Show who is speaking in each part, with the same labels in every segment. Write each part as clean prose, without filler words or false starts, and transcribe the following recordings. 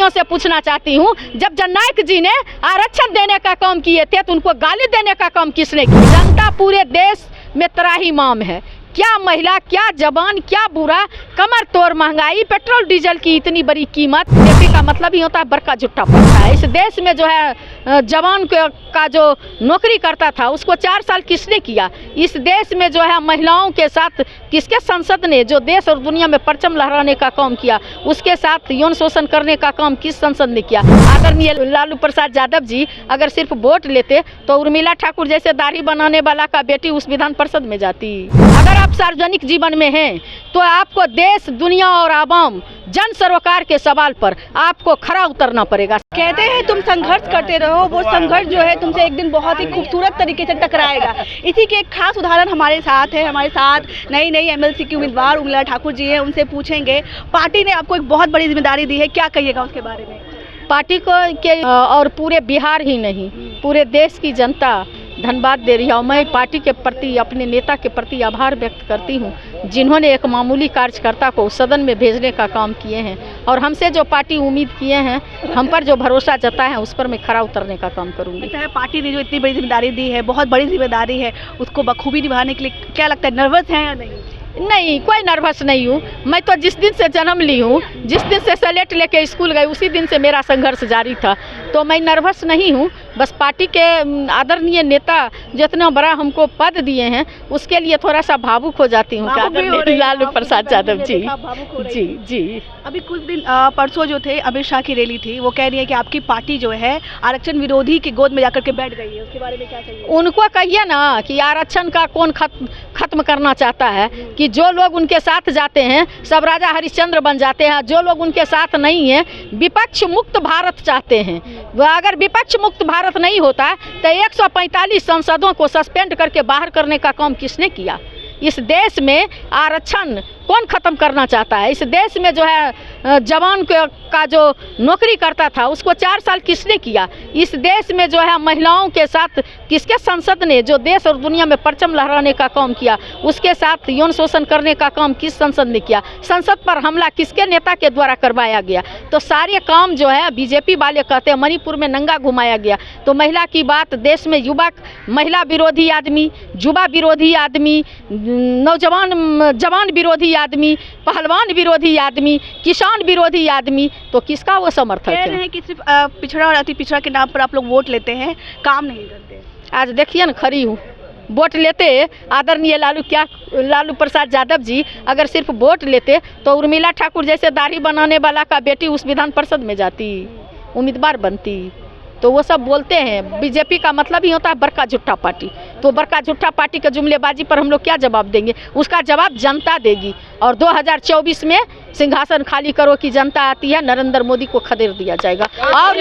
Speaker 1: जनप्रतिनिधियों से पूछना चाहती हूँ, जब जननायक जी ने आरक्षण देने का काम किए थे तो उनको गाली देने का काम किसने किया? जनता पूरे देश में त्राहिमाम है। क्या महिला, क्या जवान, क्या बुरा, कमर तोड़ महंगाई, पेट्रोल डीजल की इतनी बड़ी कीमत। बीजेपी का मतलब ही होता है बड़का झुट्टा पड़ता है। इस देश में जो है जवान का जो नौकरी करता था उसको 4 साल किसने किया? इस देश में जो है महिलाओं के साथ किसके संसद ने, जो देश और दुनिया में परचम लहराने का काम किया, उसके साथ यौन शोषण करने का काम किस संसद ने किया? आदरणीय लालू प्रसाद यादव जी अगर सिर्फ वोट लेते तो उर्मिला ठाकुर जैसे दाढ़ी बनाने वाला का बेटी उस विधान परिषद में जाती। अगर आप सार्वजनिक जीवन में हैं तो आपको देश, दुनिया और आवाम, जन सरोकार के सवाल पर आपको खरा उतरना पड़ेगा।
Speaker 2: कहते हैं तुम संघर्ष करते रहो, वो संघर्ष जो है तुमसे एक दिन बहुत ही खूबसूरत तरीके से टकराएगा। इसी के एक खास उदाहरण हमारे साथ है। हमारे साथ नई एमएलसी की उम्मीदवार उर्मिला ठाकुर जी हैं, उनसे पूछेंगे पार्टी ने आपको एक बहुत बड़ी जिम्मेदारी दी है, क्या कहिएगा उसके बारे में?
Speaker 1: पार्टी को के और पूरे बिहार ही नहीं पूरे देश की जनता धन्यवाद दे रही है और मैं पार्टी के प्रति, अपने नेता के प्रति आभार व्यक्त करती हूं, जिन्होंने एक मामूली कार्यकर्ता को सदन में भेजने का काम किए हैं और हमसे जो पार्टी उम्मीद किए हैं, हम पर जो भरोसा जताया है, उस पर मैं खरा उतरने का काम करूंगी।
Speaker 2: पार्टी ने जो इतनी बड़ी जिम्मेदारी दी है, बहुत बड़ी जिम्मेदारी है, उसको बखूबी निभाने के लिए क्या लगता है, नर्वस है या नहीं?
Speaker 1: नहीं, कोई नर्वस नहीं हूँ। मैं तो जिस दिन से जन्म ली हूँ, जिस दिन से स्लेट लेके स्कूल गई, उसी दिन से मेरा संघर्ष जारी था, तो मैं नर्वस नहीं हूँ। बस पार्टी के आदरणीय नेता जितना बड़ा हमको पद दिए हैं उसके लिए थोड़ा सा भावुक हो जाती हूँ। लालू प्रसाद यादव जी जी जी।
Speaker 2: अभी कुछ दिन परसों जो थे अमित शाह की रैली थी, वो कह रही है कि आपकी पार्टी जो है आरक्षण विरोधी की गोद में जाकर के बैठ गई है, उसके बारे में क्या कहिए?
Speaker 1: उनको कहिए ना कि आरक्षण का कौन खत्म करना चाहता है, कि जो लोग उनके साथ जाते हैं सब राजा हरिश्चंद्र बन जाते हैं, जो लोग उनके साथ नहीं हैं विपक्ष मुक्त भारत चाहते हैं। अगर विपक्ष मुक्त भारत नहीं होता तो 145 सांसदों को सस्पेंड करके बाहर करने का काम किसने किया? इस देश में आरक्षण कौन खत्म करना चाहता है? इस देश में जो है जवान का जो नौकरी करता था उसको 4 साल किसने किया? इस देश में जो है महिलाओं के साथ किसके संसद ने, जो देश और दुनिया में परचम लहराने का काम किया, उसके साथ यौन शोषण करने का काम किस संसद ने किया? संसद पर हमला किसके नेता के द्वारा करवाया गया? तो सारे काम जो है बीजेपी वाले कहते हैं मणिपुर में नंगा घुमाया गया। तो महिला की बात, देश में युवक, महिला विरोधी आदमी, युवा विरोधी आदमी, नौजवान जवान विरोधी आदमी, पहलवान विरोधी आदमी, किसान विरोधी आदमी, तो किसका वो समर्थक है?
Speaker 2: कह रहे हैं कि सिर्फ पिछड़ा और अति पिछड़ा के नाम पर आप लोग वोट लेते हैं, काम नहीं करते।
Speaker 1: आज देखिए ना, खड़ी हूँ, वोट लेते आदरणीय लालू प्रसाद यादव जी अगर सिर्फ वोट लेते तो उर्मिला ठाकुर जैसे दाढ़ी बनाने वाला का बेटी उस विधान परिषद में जाती, उम्मीदवार बनती। तो वो सब बोलते हैं, बीजेपी का मतलब ही होता है बड़का झुट्टा पार्टी। तो बड़का झुट्टा पार्टी के जुमलेबाजी पर हम लोग क्या जवाब देंगे? उसका जवाब जनता देगी। और 2024 में सिंहासन खाली करो की जनता आती है, नरेंद्र मोदी को खदेड़ दिया जाएगा और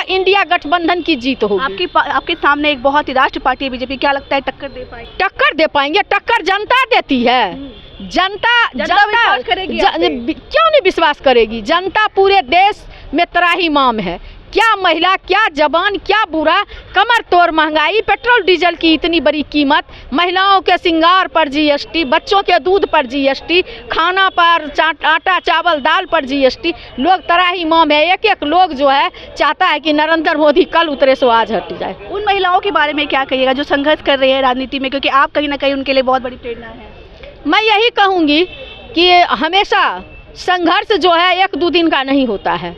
Speaker 1: इंडिया गठबंधन की जीत होगी।
Speaker 2: आपके सामने एक बहुत ही राष्ट्र पार्टी है बीजेपी, क्या लगता है टक्कर दे पाएगी?
Speaker 1: टक्कर दे पाएंगे, टक्कर जनता देती है। जनता
Speaker 2: विश्वास करेगी?
Speaker 1: क्यों नहीं विश्वास करेगी? जनता पूरे देश में त्राहिमाम है। क्या महिला, क्या जवान, क्या बुरा, कमर तोड़ महंगाई, पेट्रोल डीजल की इतनी बड़ी कीमत, महिलाओं के श्रृंगार पर जीएसटी, बच्चों के दूध पर जीएसटी, खाना पर, आटा चावल दाल पर जीएसटी, लोग त्राहिमाम है। एक एक लोग जो है चाहता है कि नरेंद्र मोदी कल उतरे सो आज हट जाए।
Speaker 2: उन महिलाओं के बारे में क्या कहिएगा जो संघर्ष कर रही है राजनीति में, क्योंकि आप कहीं ना कहीं उनके लिए बहुत बड़ी प्रेरणा है?
Speaker 1: मैं यही कहूँगी कि हमेशा संघर्ष जो है 1-2 दिन का नहीं होता है।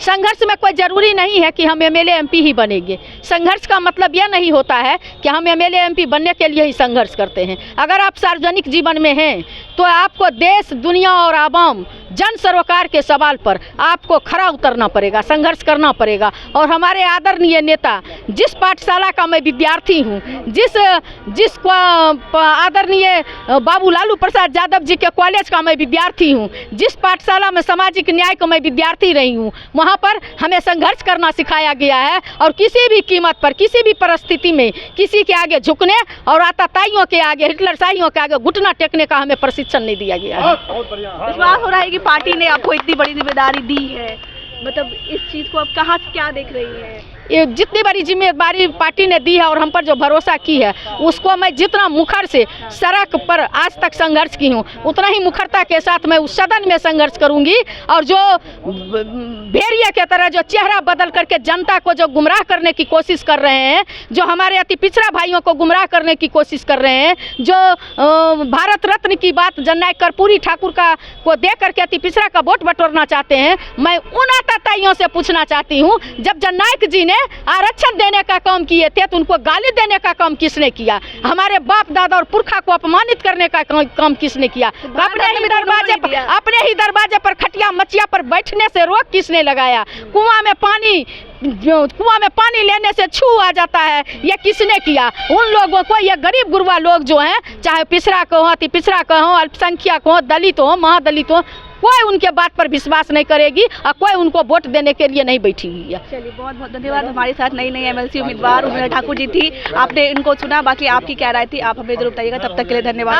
Speaker 1: संघर्ष में कोई ज़रूरी नहीं है कि हम एमएलए एमपी ही बनेंगे। संघर्ष का मतलब यह नहीं होता है कि हम एमएलए एमपी बनने के लिए ही संघर्ष करते हैं। अगर आप सार्वजनिक जीवन में हैं तो आपको देश, दुनिया और आवाम, जन सरोकार के सवाल पर आपको खरा उतरना पड़ेगा, संघर्ष करना पड़ेगा। और हमारे आदरणीय नेता, जिस पाठशाला का मैं विद्यार्थी हूँ, जिस आदरणीय बाबू लालू प्रसाद यादव जी के कॉलेज का मैं विद्यार्थी हूँ, जिस पाठशाला में सामाजिक न्याय का मैं विद्यार्थी रही हूँ, वहाँ पर हमें संघर्ष करना सिखाया गया है। और किसी भी कीमत पर, किसी भी परिस्थिति में किसी के आगे झुकने और आतताइयों के आगे, हिटलरशाहियों के आगे घुटना टेकने का हमें प्रशिक्षण नहीं दिया गया है।
Speaker 2: विश्वास हो रहा है कि पार्टी ने आपको इतनी बड़ी जिम्मेदारी दी है, मतलब इस चीज़ को आप कहाँ से क्या देख रही है?
Speaker 1: ये जितनी बड़ी जिम्मेदारी पार्टी ने दी है और हम पर जो भरोसा की है, उसको मैं जितना मुखर से सड़क पर आज तक संघर्ष की हूँ, उतना ही मुखरता के साथ मैं उस सदन में संघर्ष करूंगी। और जो भेड़िए के तरह जो चेहरा बदल करके जनता को जो गुमराह करने की कोशिश कर रहे हैं, जो हमारे अति पिछड़ा भाइयों को गुमराह करने की कोशिश कर रहे हैं, जो भारत रत्न की बात जननायक कर्पूरी ठाकुर को दे करके अति पिछड़ा का वोट बटोरना चाहते हैं, मैं उन आताताइयों से पूछना चाहती हूँ, जब जननायक जी ने आरक्षण देने का काम किए थे तो उनको गाली देने का काम किसने किया? हमारे बाप दादा और पुरखा को अपमानित करने का काम किसने किया? अपने ही दरवाजे पर खटिया मचिया पर बैठने से रोक किसने लगाया? कुआं में पानी लेने से छू आ जाता है, ये किसने किया? उन लोगों को, ये गरीब गुरबा लोग जो हैं, चाहे पिछड़ा को हो, अति पिछड़ा को हो, अल्पसंख्यक हो, दलित हो, महादलित हो, कोई उनके बात पर विश्वास नहीं करेगी और कोई उनको वोट देने के लिए नहीं बैठी हुई है।
Speaker 2: चलिए, बहुत बहुत धन्यवाद। हमारे साथ नई एमएलसी उम्मीदवार उर्मिला ठाकुर जी थी, आपने इनको सुना, बाकी आपकी क्या राय थी आप हमें जरूर बताइएगा। तब तक के लिए धन्यवाद।